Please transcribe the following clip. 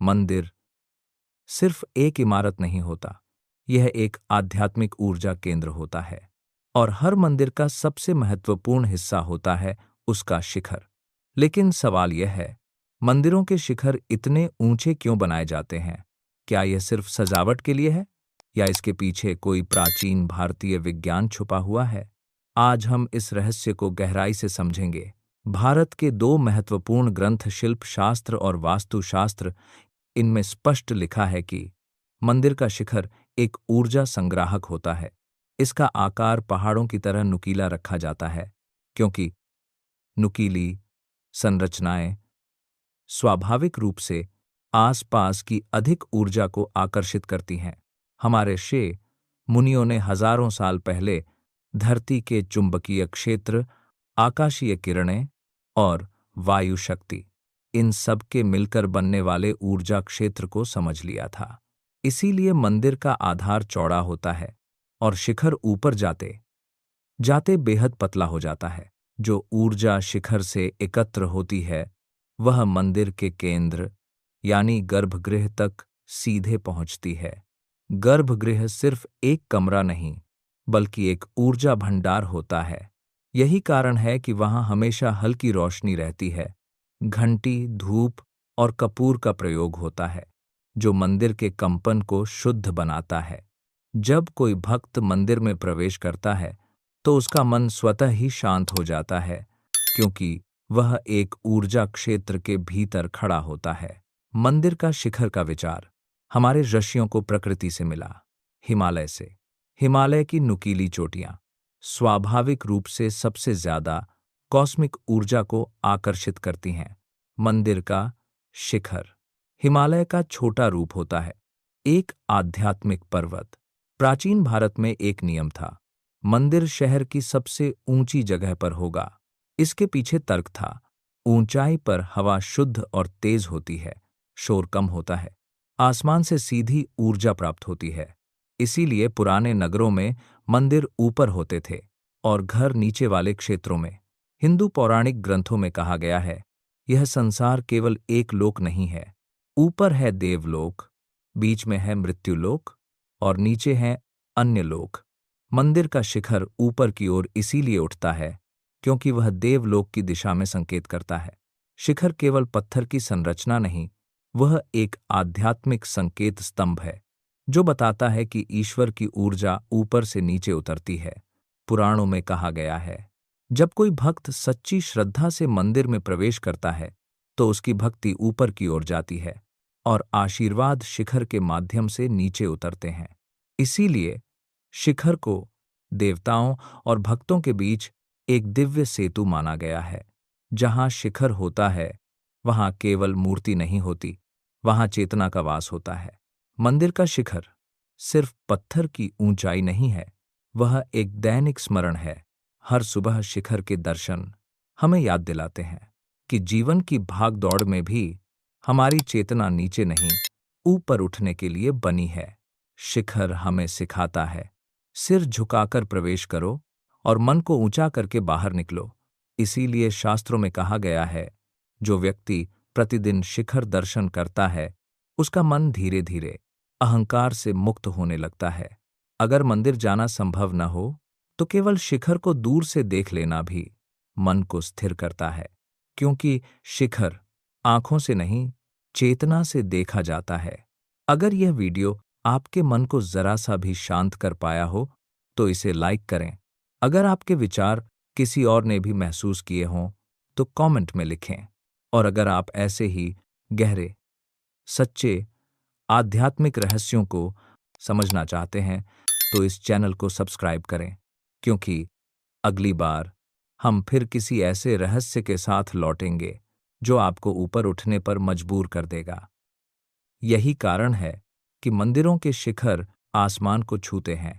मंदिर सिर्फ एक इमारत नहीं होता, यह एक आध्यात्मिक ऊर्जा केंद्र होता है। और हर मंदिर का सबसे महत्वपूर्ण हिस्सा होता है उसका शिखर। लेकिन सवाल यह है, मंदिरों के शिखर इतने ऊंचे क्यों बनाए जाते हैं? क्या यह सिर्फ सजावट के लिए है, या इसके पीछे कोई प्राचीन भारतीय विज्ञान छुपा हुआ है? आज हम इस रहस्य को गहराई से समझेंगे। भारत के दो महत्वपूर्ण ग्रंथ शिल्प शास्त्र और वास्तुशास्त्र, इनमें स्पष्ट लिखा है कि मंदिर का शिखर एक ऊर्जा संग्राहक होता है। इसका आकार पहाड़ों की तरह नुकीला रखा जाता है, क्योंकि नुकीली संरचनाएं स्वाभाविक रूप से आसपास की अधिक ऊर्जा को आकर्षित करती हैं। हमारे ऋषि मुनियों ने हजारों साल पहले धरती के चुंबकीय क्षेत्र, आकाशीय किरणें और वायु शक्ति, इन सब के मिलकर बनने वाले ऊर्जा क्षेत्र को समझ लिया था। इसीलिए मंदिर का आधार चौड़ा होता है और शिखर ऊपर जाते जाते बेहद पतला हो जाता है। जो ऊर्जा शिखर से एकत्र होती है वह मंदिर के केंद्र यानी गर्भगृह तक सीधे पहुंचती है। गर्भगृह सिर्फ एक कमरा नहीं, बल्कि एक ऊर्जा भंडार होता है। यही कारण है कि वहां हमेशा हल्की रोशनी रहती है। घंटी, धूप और कपूर का प्रयोग होता है, जो मंदिर के कंपन को शुद्ध बनाता है। जब कोई भक्त मंदिर में प्रवेश करता है तो उसका मन स्वतः ही शांत हो जाता है, क्योंकि वह एक ऊर्जा क्षेत्र के भीतर खड़ा होता है। मंदिर का शिखर का विचार हमारे ऋषियों को प्रकृति से मिला, हिमालय से। हिमालय की नुकीली चोटियां स्वाभाविक रूप से सबसे ज्यादा कॉस्मिक ऊर्जा को आकर्षित करती हैं। मंदिर का शिखर हिमालय का छोटा रूप होता है, एक आध्यात्मिक पर्वत। प्राचीन भारत में एक नियम था, मंदिर शहर की सबसे ऊंची जगह पर होगा। इसके पीछे तर्क था, ऊंचाई पर हवा शुद्ध और तेज होती है, शोर कम होता है, आसमान से सीधी ऊर्जा प्राप्त होती है। इसीलिए पुराने नगरों में मंदिर ऊपर होते थे और घर नीचे वाले क्षेत्रों में। हिंदू पौराणिक ग्रंथों में कहा गया है, यह संसार केवल एक लोक नहीं है। ऊपर है देवलोक, बीच में है मृत्युलोक और नीचे है अन्य लोक। मंदिर का शिखर ऊपर की ओर इसीलिए उठता है क्योंकि वह देवलोक की दिशा में संकेत करता है। शिखर केवल पत्थर की संरचना नहीं, वह एक आध्यात्मिक संकेत स्तंभ है, जो बताता है कि ईश्वर की ऊर्जा ऊपर से नीचे उतरती है। पुराणों में कहा गया है, जब कोई भक्त सच्ची श्रद्धा से मंदिर में प्रवेश करता है तो उसकी भक्ति ऊपर की ओर जाती है और आशीर्वाद शिखर के माध्यम से नीचे उतरते हैं। इसीलिए शिखर को देवताओं और भक्तों के बीच एक दिव्य सेतु माना गया है। जहां शिखर होता है वहां केवल मूर्ति नहीं होती, वहां चेतना का वास होता है। मंदिर का शिखर सिर्फ पत्थर की ऊंचाई नहीं है, वह एक दैनिक स्मरण है। हर सुबह शिखर के दर्शन हमें याद दिलाते हैं कि जीवन की भाग दौड़ में भी हमारी चेतना नीचे नहीं, ऊपर उठने के लिए बनी है। शिखर हमें सिखाता है, सिर झुकाकर प्रवेश करो और मन को ऊंचा करके बाहर निकलो। इसीलिए शास्त्रों में कहा गया है, जो व्यक्ति प्रतिदिन शिखर दर्शन करता है उसका मन धीरे धीरे अहंकार से मुक्त होने लगता है। अगर मंदिर जाना संभव न हो तो केवल शिखर को दूर से देख लेना भी मन को स्थिर करता है, क्योंकि शिखर आंखों से नहीं, चेतना से देखा जाता है। अगर यह वीडियो आपके मन को जरा सा भी शांत कर पाया हो तो इसे लाइक करें। अगर आपके विचार किसी और ने भी महसूस किए हों तो कमेंट में लिखें। और अगर आप ऐसे ही गहरे, सच्चे आध्यात्मिक रहस्यों को समझना चाहते हैं तो इस चैनल को सब्सक्राइब करें, क्योंकि अगली बार हम फिर किसी ऐसे रहस्य के साथ लौटेंगे जो आपको ऊपर उठने पर मजबूर कर देगा। यही कारण है कि मंदिरों के शिखर आसमान को छूते हैं,